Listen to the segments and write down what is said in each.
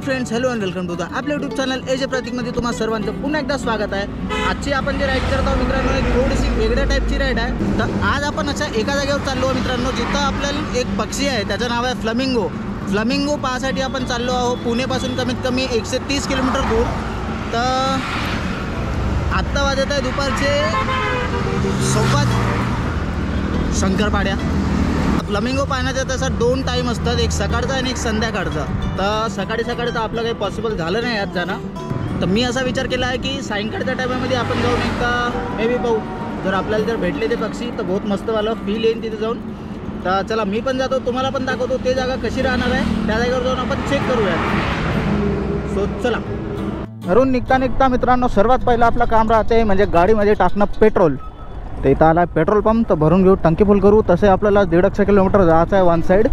Friends, hello and welcome to the आपल्या YouTube channel AJ प्रतीकमध्ये तुम्हा सर्वांचं पुन्हा एकदा स्वागत आहे। आजची आपण जे राईड करत आहोत मित्रांनो, एक थोडीशी वेगळ्या टाईपची राईड आहे। तर आज आपण अशा एका जागेवर चाललो आहोत मित्रांनो, जिथं आपल्याला एक पक्षी आहे, त्याचं नाव आहे फ्लेमिंगो। फ्लेमिंगो पाहण्यासाठी आपण चाललो आहोत पुणेपासून कमीत कमी 130 किलोमीटर दूर। तर आत्ता वाजत आहे दुपारचे 9:15 शंकरपाड्या। फ्लेमिंगो पाहण्याचा तसा 2 टाईम असतात, एक सकाळचा आणि एक संध्याकाळचा। तर सकाळी तर आपलं काही पॉसिबल झालं नाही आज जाणं। तर मी असा विचार केला आहे की सायंकाळच्या टायमामध्ये आपण जाऊन एकदा मे बी पाहू, जर आपल्याला जर भेटले ते पक्षी तर बहुत मस्तवालं फील येईल तिथे जाऊन। तर चला मी पण जातो, तुम्हाला पण दाखवतो ते जागा कशी राहणार आहे, त्या जागेवर जाऊन आपण चेक करूया। सो चला। घरून निघता मित्रांनो सर्वात पहिलं आपलं काम राहते म्हणजे गाडीमध्ये टाकणं पेट्रोल। तर इथं आला पेट्रोल पंप, तर भरून घेऊ, टंकी फुल करू। तसे आपल्याला 150 किलोमीटर जायचं आहे वन साईड।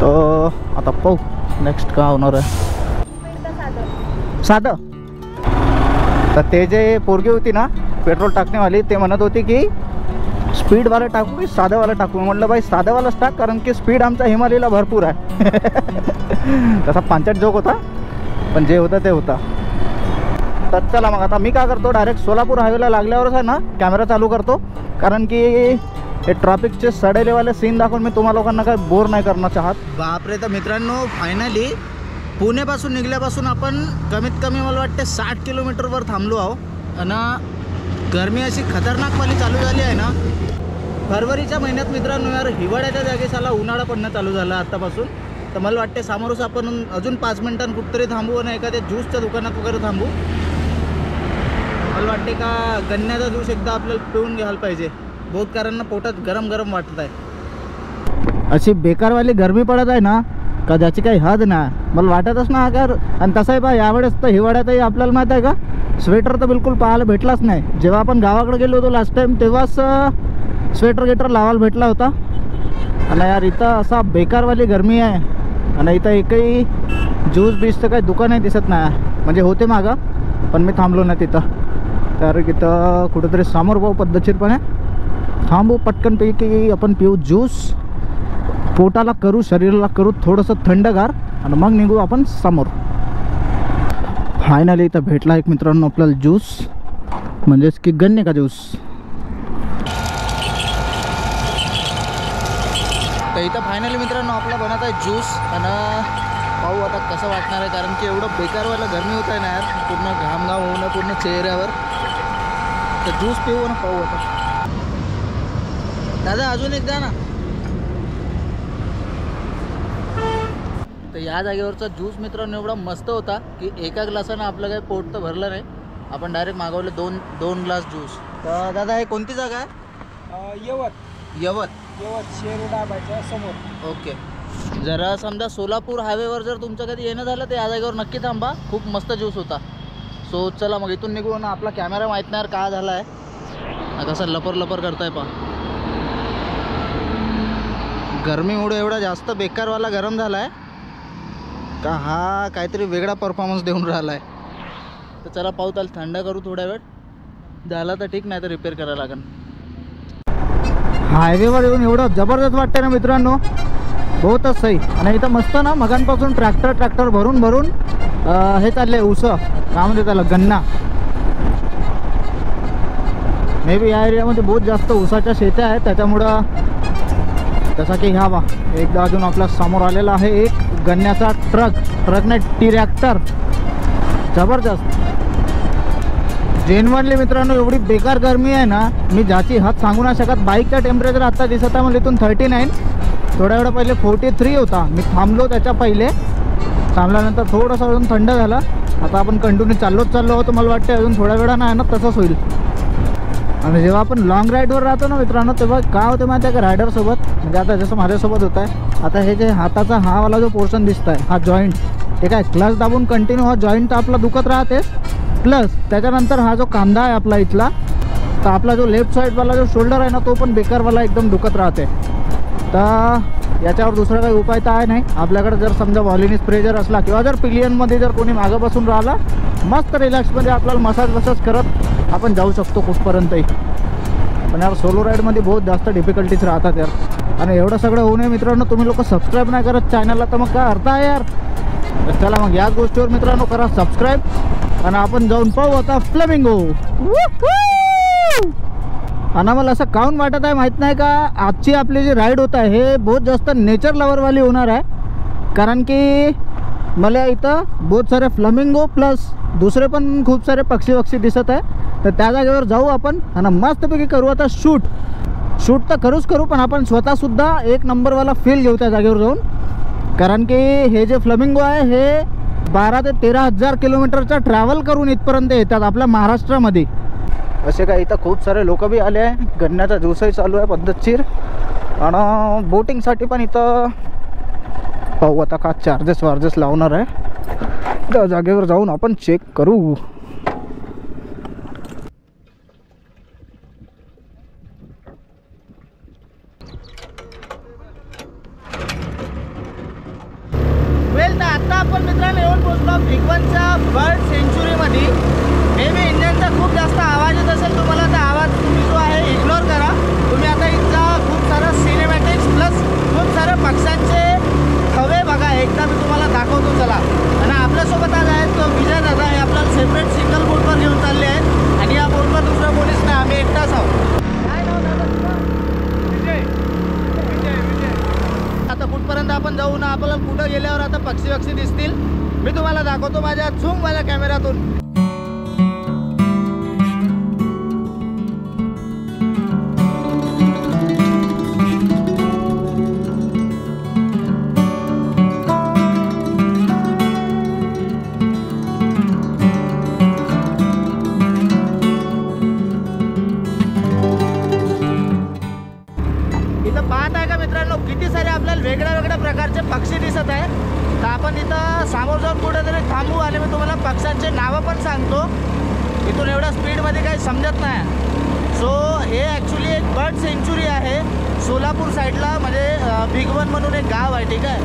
तर आता पाहू नेक्स्ट का होणार आहे। साधं तर ते जे पोरगी होती ना पेट्रोल टाकणेवाली, ते म्हणत होती की स्पीडवाला टाकू की साधंवाला टाकू। म्हटलं बाई साधंवालाच टाक, कारण की स्पीड आमचा हिमालयला भरपूर आहे। तसा पांचट जोक होता, पण जे होतं ते होता। तर चला मग आता मी काय करतो, डायरेक्ट सोलापूर हायवेला लागल्यावरच आहे ना कॅमेरा चालू करतो, कारण की हे ट्रॅफिकचे सडेलेवाले सीन दाखवून मी तुम्हा लोकांना काय बोर नाही करणार चाहत। बापरे। तर मित्रांनो फायनली पुण्यापासून निघल्यापासून आपण कमीत कमी मला वाटते 60 किलोमीटरवर थांबलो आहो। आणि गरमी अशी खतरनाकवाली चालू झाली आहे ना। फरवरीच्या महिन्यात मित्रांनो यार हिवाळ्याच्या जागेस आला उन्हाळा पडणं चालू झालं आत्तापासून। तर मला वाटते समोरच आपण अजून 5 मिनिटांनी कुठतरी थांबू आणि एखाद्या ज्यूसच्या दुकानात वगैरे थांबू। मला वाटते का गन्न्याचा ज्यूस एकदा आपल्याला पिऊन घ्यायला पाहिजे, बहुत कारण पोटात गरम गरम वाटत आहे। अशी बेकारवाली गरमी पडत आहे ना का ज्याची काही हद नाही, मला वाटतच ना अगर। आणि तसंही पहा यावेळेस तर हिवाळ्यातही आपल्याला माहीत आहे का स्वेटर तर बिलकुल पाहायला भेटलाच नाही। जेव्हा आपण गावाकडे गेलो होतो लास्ट टाईम तेव्हाच स्वेटर गेटर लावायला भेटला होता। आणि यार इथं असा बेकारवाली गरमी आहे, आणि इथं एकही ज्यूस बीसचं काही दुकानही दिसत नाही। म्हणजे होते मागं, पण मी थांबलो नाही तिथं। तर इथं कुठेतरी समोर पाहू पद्धतशीरपणे थांबू, पटकनपैकी आपण पिऊ ज्यूस, पोटाला करू शरीराला करू थोडंसं थंडगार, आणि मग निघू आपण समोर। फायनली इथं भेटला एक मित्रांनो आपल्याला ज्यूस, म्हणजेच की गन्ने का ज्यूस। तर इथं फायनली मित्रांनो आपला बनत आहे ज्यूस, आणि पाहू आता कसं वाटणार आहे, कारण की एवढं बेकारवाला गरमी होत आहे ना यार, पूर्ण घाम होऊ ना पूर्ण चेहऱ्यावर। तर ज्यूस पिऊ ना पाहू आता। दादा अजून एक द्या ना। तर या जागेवरचा ज्यूस मित्रांनो एवढा मस्त होता की एका ग्लासानं आपलं काही पोट तर भरलं नाही, आपण डायरेक्ट मागवले दोन ग्लास ज्यूस। तर दादा हे कोणती जागा आहे? यवत शेरू डाबाच्या समोर। ओके। जरा समजा सोलापूर हायवेवर जर तुमचं कधी येणं झालं तर या जागेवर नक्की थांबा, खूप मस्त ज्यूस होता। सो चला मग इथून निघू ना। आपला कॅमेरा माहीत नाही काय झाला आहे, कसं लपर करताय पहा। गरमीमुळे एवढा जास्त बेकारवाला गरम झाला आहे का हा काहीतरी वेगळा परफॉर्मन्स देऊन राहिला आहे। तर चला पाहू, त्याला थंड करू थोड्या वेळ, झाला तर ठीक, नाही तर रिपेअर करायला लागेल। हायवेवर येऊन एवढं जबरदस्त वाटतं ना मित्रांनो, बहुतच सही। आणि इथं मस्त ना मगांपासून ट्रॅक्टर भरून हे चालले ऊस, काय म्हणते त्याला, गन्ना। मे बी या एरियामध्ये बहुत जास्त ऊसाच्या शेत्या आहेत, त्याच्यामुळं जसा की ह्या बा एकदा अजून आपल्या समोर आलेला आहे एक गन्न्याचा ट्रक नाही ट्रॅक्टर, जबरदस्त। जेन्युइनली मित्रांनो एवढी बेकार गरमी आहे ना, मी ज्याची हद सांगू नाही शकत। बाईकचा टेम्परेचर आता दिसत आहे मला इथून 39, थोड्या वेळा पहिले 43 होता। मी थांबलो त्याच्या पहिले, थांबल्यानंतर थोडंसं अजून थंड झाला। आता आपण कंटिन्यू चाललो होतो, मला वाटते अजून थोड्या वेळा नाही ना तसंच होईल। आणि जेव्हा आपण लॉंग राईडवर राहतो ना मित्रांनो, तेव्हा काय होते माहिती आहे का रायडरसोबत, म्हणजे आता जसं माझ्यासोबत होत आहे, आता हे जे हाताचा हा वाला जो पोर्शन दिसत आहे हा जॉईंट, हे काय क्लच दाबून कंटिन्यू हा जॉईंट आपला दुखत राहते। प्लस त्याच्यानंतर हा जो कांदा आहे आपला इथला, तर आपला जो लेफ्ट साईडवाला जो शोल्डर आहे ना तो पण बेकारवाला एकदम दुखत राहते। तर याच्यावर दुसरा काही उपाय तर आहे नाही आपल्याकडे। जर समजा व्हॉलिनी स्प्रे जर असला, किंवा जर पिलियनमध्ये जर कोणी मागं बसून राहिला, मस्त रिलॅक्समध्ये आपल्याला मसाज करत आपण जाऊ शकतो कुठपर्यंतही। पण यार सोलो राईडमध्ये बहुत जास्त डिफिकल्टीज राहतात यार। आणि एवढं सगळं होऊ नये मित्रांनो, तुम्ही लोक सबस्क्राईब नाही करत चॅनलला, तर मग काय अर्थ आहे यार। तर चला मग याच गोष्टीवर मित्रांनो करा सबस्क्राईब आणि आपण जाऊन पाहू आता फ्लेमिंगो. आणि मला असं काऊन वाटत आहे माहीत नाही का, आजची आपली जी राईड होत आहे हे बहुत जास्त नेचर लवरवाली होणार आहे. कारण की मला इथं बहुत सारे फ्लेमिंगो प्लस दुसरे पण खूप सारे पक्षी दिसत आहे. तर त्या जागेवर जाऊ आपण आणि मस्तपैकी करू आता शूट तर करू पण आपण स्वतःसुद्धा एक नंबरवाला फील घेऊ त्या जागेवर जाऊन. कारण की हे जे फ्लेमिंगो आहे हे 12 ते 13,000 किलोमीटरचा ट्रॅव्हल करून इथपर्यंत येतात आपल्या महाराष्ट्रामध्ये. असे काय इथं खूप सारे लोक बी आले आहे. गन्नाचा दिवसही चालू आहे पद्धतशीर. आणि बोटिंगसाठी पण इथं पाहू आता का चार्जेस लावणार आहे. त्या जागेवर जाऊन आपण चेक करू. तर आता आपण मित्रांनो येऊन पोहोचलो भिगवणच्या बर्ड सेंच्युरीमध्ये. मे बी इंजनचा खूप जास्त आवाज येत असेल तुम्हाला, तर आवाज तुम्ही जो आहे इग्नोर करा. तुम्ही आता इथं खूप सारं सिनेमॅटिक्स प्लस खूप सारं पक्ष्यांचे थवे बघा. एकदा मी तुम्हाला दाखवतो चला. आणि आपल्यासोबत आज आहेत तो विजय दादा. हे आपल्याला सेपरेट सिंगल बोटवर घेऊन चालले आहेत आणि या बोटवर दुसरा कोणीच नाही, आम्ही एकटाच आहोत. काय नाव दादा तुझं? विजय. आता कुठपर्यंत आपण जाऊ ना, आपल्याला कुठं गेल्यावर आता पक्षी दिसतील मी तुम्हाला दाखवतो माझ्या झूमवाल्या कॅमेऱ्यातून. इथं पाहत आहे का मित्रांनो, किती सारे आपल्याला वेगळ्या प्रकारचे पक्षी दिसत आहे. तर आपण इथं समोर जाऊन कुठेतरी थांबू आणि मी तुम्हाला पक्ष्यांचे नावं पण सांगतो. इथून एवढ्या स्पीडमध्ये काही समजत नाही. सो हे ॲक्च्युली एक बर्ड सेंच्युरी आहे सोलापूर साईडला, म्हणजे भिगवण म्हणून एक गाव आहे. ठीक आहे.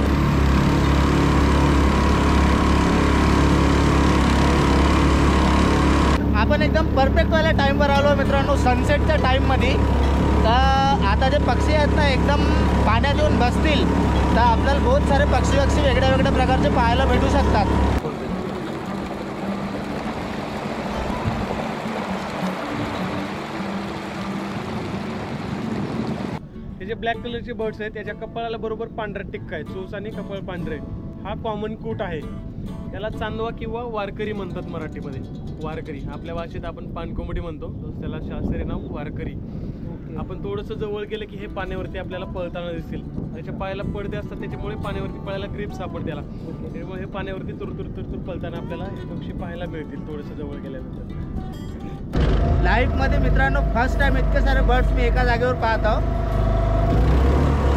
आपण एकदम परफेक्टवाल्या टाईमवर आलो मित्रांनो, सनसेटच्या टाईममध्ये. तर आता जे पक्षी आहेत ना एकदम पाण्यात येऊन बसतील तर आपल्याला बहुत सारे पक्षी वेगळ्या प्रकारचे पाहायला भेटू शकतात. हे जे ब्लॅक कलरचे बर्ड्स आहेत त्याच्या कपाळाला बरोबर पांढरा टिक्का आहे. चोच आणि कपाळ पांढरे. हा कॉमन कोट आहे. याला चांदवा किंवा वारकरी म्हणतात मराठीमध्ये. वारकरी आपल्या भाषेत आपण पानकोंबडी म्हणतो, त्याला शास्त्रीय नाव वारकरी. आपण थोडंसं जवळ गेलं की हे पाण्यावरती आपल्याला पळताना दिसेल. त्याच्या पायाला पडदे असतात त्याच्यामुळे पाण्यावरती पळायला ग्रीप सापडते त्याला. त्यामुळे हे पाण्यावरती तुरतुर पळताना आपल्याला हे पक्षी पाहायला मिळतील थोडंसं जवळ गेल्यानंतर. लाईफमध्ये मित्रांनो फर्स्ट टाइम इतके सारे बर्ड्स मी एका जागेवर पाहत आहोत.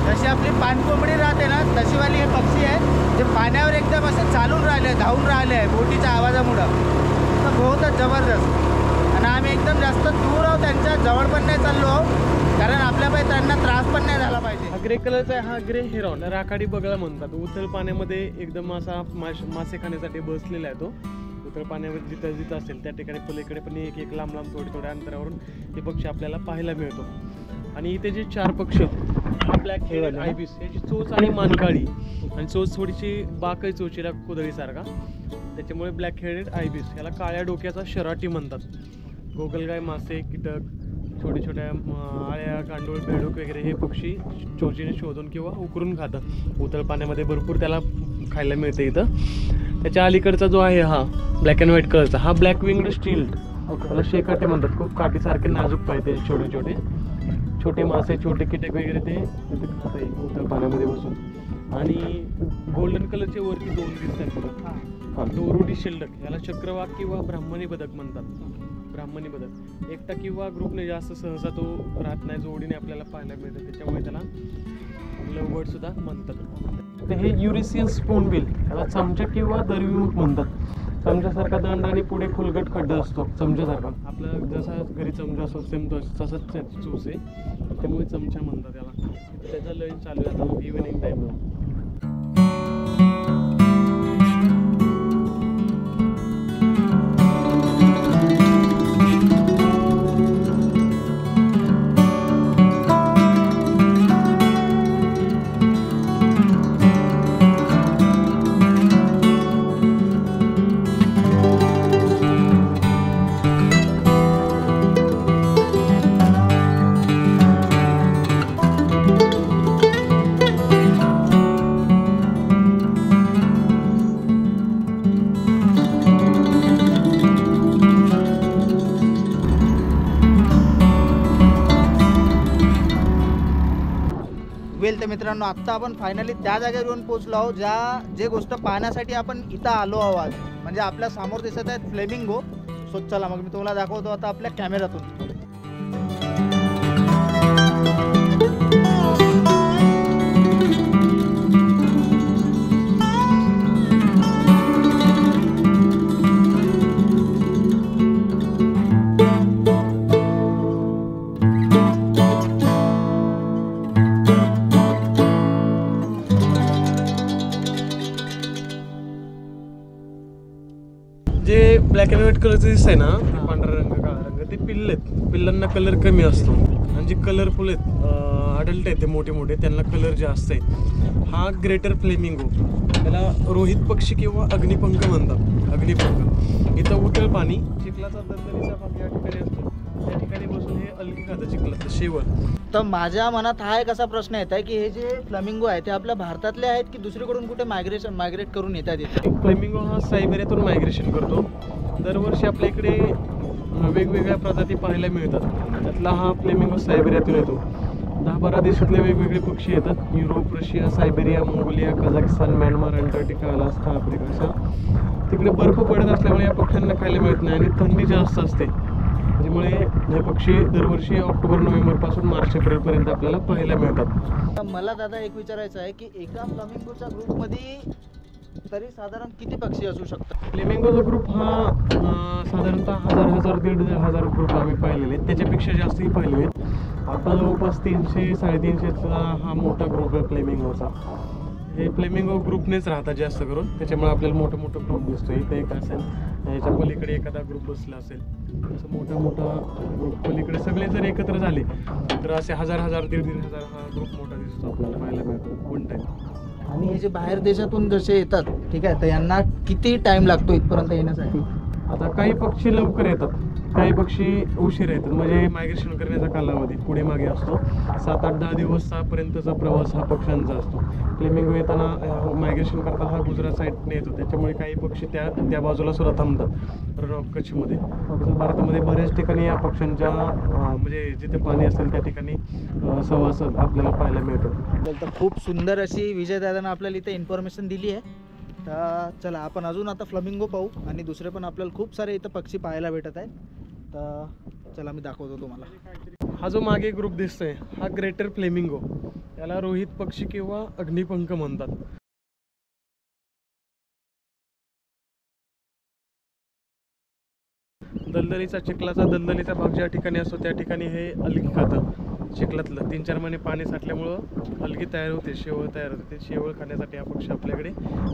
जशी आपली पानकोंबडी राहते ना तशीवाली हे पक्षी आहेत जे पाण्यावर एकदम असे चालून राहिले, धावून राहिले आहे बोटीच्या आवाजामुळं. तर बहुतच जबरदस्त. आणि आम्ही एकदम जास्त दूर आहोत, त्यांच्या जवळ पण नाही चाललो आहोत कारण आपल्यापायी त्यांना त्रास पण नाही झाला पाहिजे. हा ग्रे कलरचा आहे. हा ग्रे हेरॉन राखाडी बगळा म्हणतात. उथळ पाण्यामध्ये एकदम असा मासे खाण्यासाठी बसलेला आहे तो. उथळ पाण्यामध्ये जिथं असेल त्या ठिकाणी पलीकडे पण एक लांब थोड्या अंतरावरून हे पक्षी आपल्याला पाहायला मिळतो. आणि इथे जे 4 पक्षी हा ब्लॅक हेड आयबिस, याची चोच आणि मानकाळी आणि चोच थोडीशी बाकही चोचीला कुदळीसारखा, त्याच्यामुळे ब्लॅक हेडेड आयबिस. याला काळ्या डोक्याचा शराटी म्हणतात. गोगलगाय मासे, कीटक, छोट्या आळ्या, गांडूळ, बेडूक वगैरे हे पक्षी चोचीने शोधून किंवा उकरून खातात. उथळ पाण्यामध्ये भरपूर त्याला खायला मिळतं इथं. त्याच्या अलीकडचा जो आहे हा ब्लॅक अँड व्हाईट कलरचा, हा ब्लॅक विंग्ड स्टील्ड, त्याला शेकाटे म्हणतात. खूप काठीसारखे नाजूक पाहिजे छोटे मासे, छोटे कीटक वगैरे ते खात आहे उथळ पाण्यामध्ये बसून. आणि गोल्डन कलरचे वरती 2 दिसतात. दोरुडी शिल्डक, याला चक्रवाक किंवा ब्राह्मणी बदक म्हणतात. ब्राह्मणी बदक एकटा किंवा ग्रुपने जास्त सहसा तो राहत नाही, जोडीने आपल्याला पाहायला मिळतं. त्याच्यामुळे त्याला लव बर्ड सुद्धा म्हणतात. तर हे युरेशियन स्पूनबिल, याला चमचा किंवा दरविमुख म्हणतात. चमच्यासारखा दंड आणि पुढे खोलगट खड्डा असतो चमच्यासारखा. आपला जसा घरी चमचा असतो सेम तसंच चूस आहे, त्यामुळे चमचा म्हणतात त्याला. त्याचा लंच चालू आहे आता इव्हिनिंग टाईमला. चालते मित्रांनो, आत्ता आपण फायनली त्या जागेवर येऊन पोहोचलो आहोत जे गोष्ट पाहण्यासाठी आपण इथं आलो आहोत. म्हणजे आपल्या समोर दिसत आहेत फ्लेमिंगो. सो चला मग मी तुम्हाला दाखवतो आता आपल्या कॅमेऱ्यातून. जे ब्लॅक अँड व्हाईट कलरचं दिसतंय ना, पांढरा रंग काळा रंग, ते पिल्ल आहेत. पिल्लांना कलर कमी असतो आणि जे कलरफुल आहेत अडल्ट आहेत ते मोठे मोठे, त्यांना कलर जास्त आहे. हा ग्रेटर फ्लेमिंगो, त्याला रोहित पक्षी किंवा अग्निपंख म्हणतात. अग्निपंख. इथं उथळ पाणी, चिखलाचा दलदलीचा भाग या ठिकाणी असतो, त्या ठिकाणी बसून हे अलगी खातं चिखलाचं शेवळ. तर माझ्या मनात हा एक असा प्रश्न येत आहे की हे जे फ्लेमिंगो आहे ते आपल्या भारतातले आहेत की दुसरीकडून कुठे मायग्रेट करून येतात इथे? फ्लेमिंगो हा सायबेरियातून मायग्रेशन करतो. दरवर्षी आपल्या इकडे वेगवेगळ्या प्रजाती पाहायला मिळतात. त्यातला हा फ्लेमिंगो सायबेरियातून येतो. 10-12 देशातले वेगवेगळे पक्षी येतात. Europe, Russia, Siberia, Mongolia, Kazakhstan, Myanmar, Antarctica, Alaska, Africa अशा तिकडे बर्फ पडत असल्यामुळे या पक्ष्यांना खायला मिळत नाही आणि थंडी जास्त असते. त्यामुळे हे पक्षी दरवर्षी ऑक्टोबर-नोव्हेंबरपासून मार्च-एप्रिलपर्यंत आपल्याला पाहायला मिळतात. मला दादा एक विचारायचं आहे की एका फ्लेमिंगोच्या ग्रुपमध्ये तरी साधारण किती पक्षी असू शकतात? फ्लेमिंगोचा ग्रुप हा साधारणतः 1000-1500 ग्रुप आम्ही पाहिलेले आहेत. त्याच्यापेक्षा जास्तही पाहिलेले आहेत. आता जवळपास 300-350चा हा मोठा ग्रुप आहे फ्लेमिंगोचा. हे फ्लेमिंगो ग्रुपनेच राहतात जास्त करून, त्याच्यामुळे आपल्याला मोठं ग्रुप दिसतो. इथे एक असेल, याच्या पलीकडे एखादा ग्रुप बसला असेल, असं मोठा ग्रुप पलीकडे सगळे जर एकत्र झाले तर असे 1000-1000, 1500 हा ग्रुप मोठा दिसतो आपल्याला पाहायला मिळतो वन टाईम. आणि हे जे बाहेर देशातून जसे येतात, ठीक आहे, तर यांना किती टाइम लागतो इथपर्यंत येण्यासाठी? आता काही पक्षी लवकर येतात, काही पक्षी उशीर येतात. म्हणजे मायग्रेशन करण्याचा कालावधी पुढे मागे असतो. 7-8-10 दिवसापर्यंतचा प्रवास हा पक्ष्यांचा असतो. फ्लेमिंगो येताना मायग्रेशन करताना हा गुजरात साईडने येतो, त्याच्यामुळे काही पक्षी त्या बाजूला सुद्धा थांबतात रण ऑफ कच्छमध्ये. भारतामध्ये बऱ्याच ठिकाणी या पक्ष्यांच्या म्हणजे जिथे पाणी असेल त्या ठिकाणी सहवास आपल्याला पाहायला मिळतो. तर खूप सुंदर अशी विजय दादानं आपल्याला इथे इन्फॉर्मेशन दिली आहे. तर चला आपण अजून आता फ्लेमिंगो पाहू आणि दुसरे पण आपल्याला खूप सारे इथं पक्षी पाहायला भेटत आहेत. तर चला मी दाखवतो तुम्हाला. हा जो मागे ग्रुप दिसतोय हा ग्रेटर फ्लेमिंगो, याला रोहित पक्षी किंवा अग्निपंख म्हणतात. चिखलाचा दलदलीचा भाग ज्या ठिकाणी असतो त्या ठिकाणी हे अलगी खातं. चिखलातलं 3-4 महिने पाणी साठल्यामुळं अलगी तयार होते, शेवळ तयार होते. ते शेवळ खाण्यासाठी हा पक्षी आपल्याकडे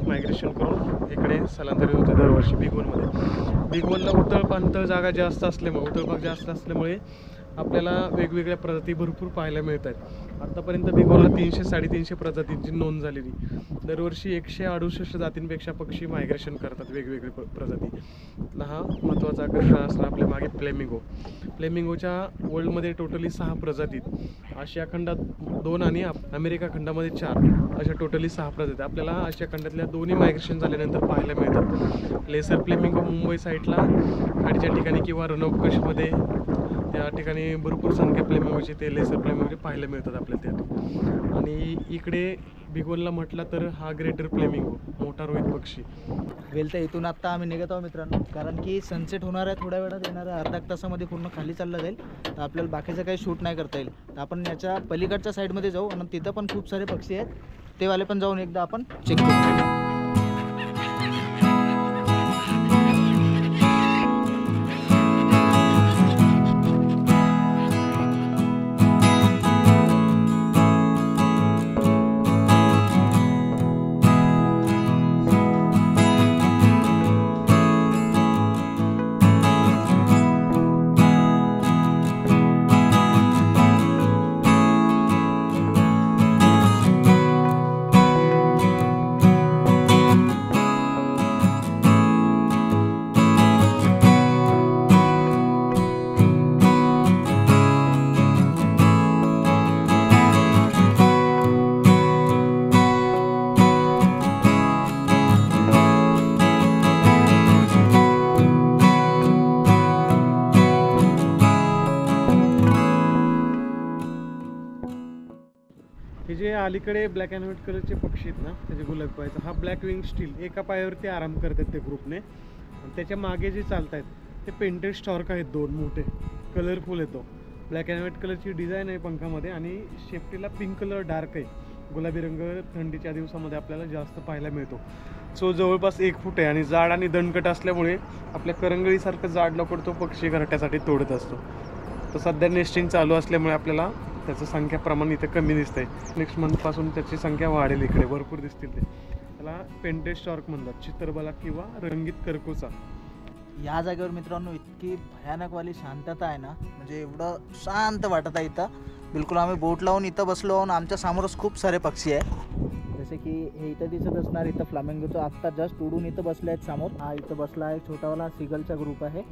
मायग्रेशन करून इकडे स्थलांतरित होते दरवर्षी बिगवनमध्ये. बिगवनला उथळ जागा जास्त असल्यामुळे, उथळ भाग जास्त असल्यामुळे आपल्याला वेगवेगळ्या प्रजाती भरपूर पाहायला मिळत आहेत. आत्तापर्यंत बिगवनला 300-350 प्रजातींची नोंद झालेली. दरवर्षी 168 जातींपेक्षा पक्षी मायग्रेशन करतात, वेगवेगळे प्रजाती. हा महत्त्वाचा आकर्षण असणार आपल्या मागे फ्लेमिंगोच्या वर्ल्डमध्ये टोटली 6 प्रजाती, आशिया खंडात 2 आणि अमेरिका खंडामध्ये 4, अशा टोटली 6 प्रजाती आपल्याला आशिया खंडातल्या दोन्ही मायग्रेशन झाल्यानंतर पाहायला मिळतात. लेसर फ्लेमिंगो मुंबई साईडला खाडीच्या ठिकाणी किंवा रन ऑफ कच्छमध्ये त्या ठिकाणी भरपूर संख्या फ्लेमिंगोची ते लेसर फ्लेमिंगोचे पाहायला मिळतात आपल्याला त्या ठिकाणी. आणि इकडे बिगवनला म्हटलं तर हा ग्रेटर फ्लेमिंगो, मोठा रोहित पक्षी. वेल तर इथून आत्ता आम्ही निघत आहोत मित्रांनो, कारण की सनसेट होणार आहे थोड्या वेळात. येणाऱ्या अर्धा तासामध्ये पूर्ण खाली चाललं जाईल, तर आपल्याला बाकीचं काही शूट नाही करता येईल. तर आपण याच्या पलीकडच्या साईडमध्ये जाऊ आणि तिथं पण खूप सारे पक्षी आहेत, ते वाले पण जाऊन एकदा आपण चेक करू. जे अलीकडे ब्लॅक अँड व्हाईट कलरचे पक्षी आहेत ना, त्याचे गुलाबी पायाचा हा ब्लॅक विंग स्टील एका पायावरती आराम करतात ते ग्रुपने, आणि त्याच्या मागे जे चालत आहेत ते पेंटेड स्टॉर्क आहेत, 2 मोठे, कलरफुल येतो. ब्लॅक अँड व्हाईट कलरची डिझाईन आहे पंखामध्ये, आणि शेपटीला पिंक कलर डार्क आहे. गुलाबी रंग थंडीच्या दिवसामध्ये आपल्याला जास्त पाहायला मिळतो. सो जवळपास 1 फूट आहे आणि जाड आणि दणकट असल्यामुळे आपल्या करंगळीसारखं जाड लवकर तो पक्षी घरट्यासाठी तोडत असतो. तर सध्या नेस्टिंग चालू असल्यामुळे आपल्याला त्याचं संख्या प्रमाण इथं कमी दिसतंय. नेक्स्ट मंथपासून त्याची संख्या वाढेल, इकडे भरपूर दिसतील ते. त्याला पेंटेड स्टॉर्क म्हणतात, चित्रबला किंवा रंगीत करकोचा. या जागेवर मित्रांनो इतकी भयानकवाली शांतता आहे ना, म्हणजे एवढं शांत वाटत आहे इथं. बिलकुल आम्ही बोट लावून इथं बसलो आहोत. आमच्या समोरच खूप सारे पक्षी आहे, जसे की हे इथं दिसत असणार. इथं फ्लामिंगोचं आत्ता जस्ट उडून इथं बसले आहेत समोर. हा इथं बसला आहे, छोटावाला सिगलचा ग्रुप आहे.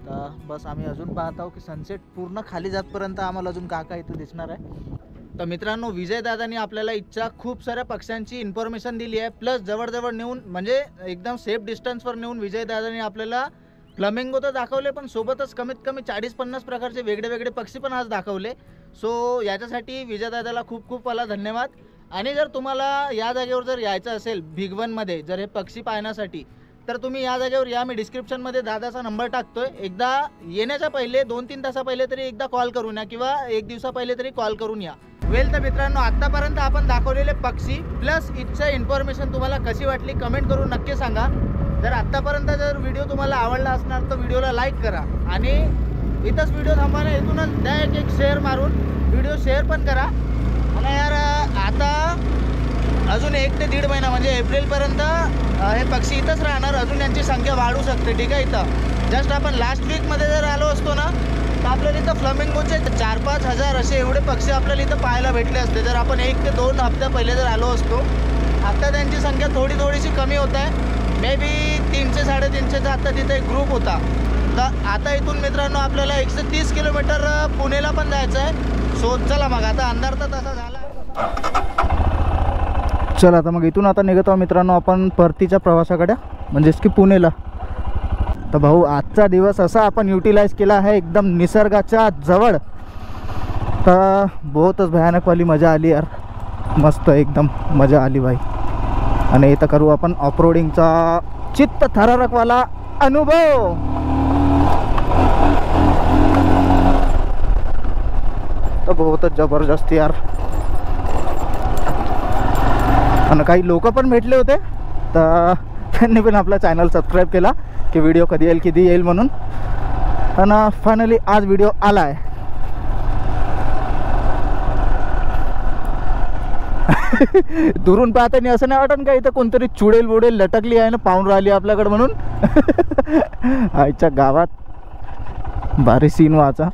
तर बस आम्ही अजून पाहत आहोत की सनसेट पूर्ण खाली जातपर्यंत आम्हाला अजून काका इथं दिसणार आहे. तर मित्रांनो, विजयदादांनी आपल्याला इथच्या खूप साऱ्या पक्ष्यांची इन्फॉर्मेशन दिली आहे. प्लस जवळजवळ नेऊन, म्हणजे एकदम सेफ डिस्टन्सवर नेऊन विजयदादांनी आपल्याला फ्लामिंगो तर दाखवले, पण सोबतच कमीत कमी 40-50 प्रकारचे वेगळे वेगळे पक्षी पण आज दाखवले. सो याच्यासाठी विजयदादाला खूप खूप मला धन्यवाद. आणि जर तुम्हाला या जागेवर जर यायचं असेल भिगवणमध्ये जर हे पक्षी पाहण्यासाठी, तर तुम्ही या जागेवर या. मी डिस्क्रिप्शनमध्ये दादाचा नंबर टाकतोय. एकदा येण्याच्या पहिले 2-3 तासा पहिले तरी एकदा कॉल करून या, किंवा 1 दिवसा पहिले तरी कॉल करून या. वेल, तर मित्रांनो आत्तापर्यंत आपण दाखवलेले पक्षी प्लस इथचं इन्फॉर्मेशन तुम्हाला कशी वाटली कमेंट करून नक्की सांगा. जर आत्तापर्यंत जर व्हिडिओ तुम्हाला आवडला असणार तर व्हिडिओला लाईक करा, आणि इथंच व्हिडिओ थांबवायला इथूनच द्या एक शेअर मारून. व्हिडिओ शेअर पण करा. आणि यार आता अजून 1 ते 1.5 महिना म्हणजे एप्रिलपर्यंत हे पक्षी इथंच राहणार. अजून यांची संख्या वाढू शकते, ठीक आहे. इथं जस्ट आपण लास्ट वीकमध्ये जर आलो असतो ना, तर आपल्याला इथं फ्लामिंगोचे 4-5 हजार असे एवढे पक्षी आपल्याला इथं पाहायला भेटले असते, जर आपण 1 ते 2 हफ्त्या पहिले जर आलो असतो. आता त्यांची संख्या थोडीशी कमी होत आहे. मे बी 300-350चा आता तिथं एक ग्रुप होता. तर आता इथून मित्रांनो आपल्याला 130 किलोमीटर पुणेला पण जायचं आहे. सो चला मग, आता अंधार तर तसा झाला. चला आता मग इथून आता निघतो मित्रांनो आपण परतीच्या प्रवासाकडे, म्हणजेच की पुणेला. तर भाऊ, आजचा दिवस असा आपण युटिलाइज केला आहे एकदम निसर्गाच्या जवळ. तर बहुतच भयानकवाली मजा आली यार, मस्त एकदम मजा आली भाई. आणि इथं करू आपण ऑफरोडिंगचा चित्त थरारकवाला अनुभव. तर बहुतच जबरदस्त यार. आणि काही लोक पण भेटले होते, तर त्यांनी पण आपला चॅनल सबस्क्राईब केला की व्हिडिओ कधी येईल म्हणून. आणि फायनली आज व्हिडिओ आला आहे. दुरून पाहताना असं नाही वाटत का इथं कोणतरी चुडेल बुडेल लटकली आहे ना, पाहून राहिली आपल्याकडे म्हणून. आईच्या गावात भारी सीन व्हायचा.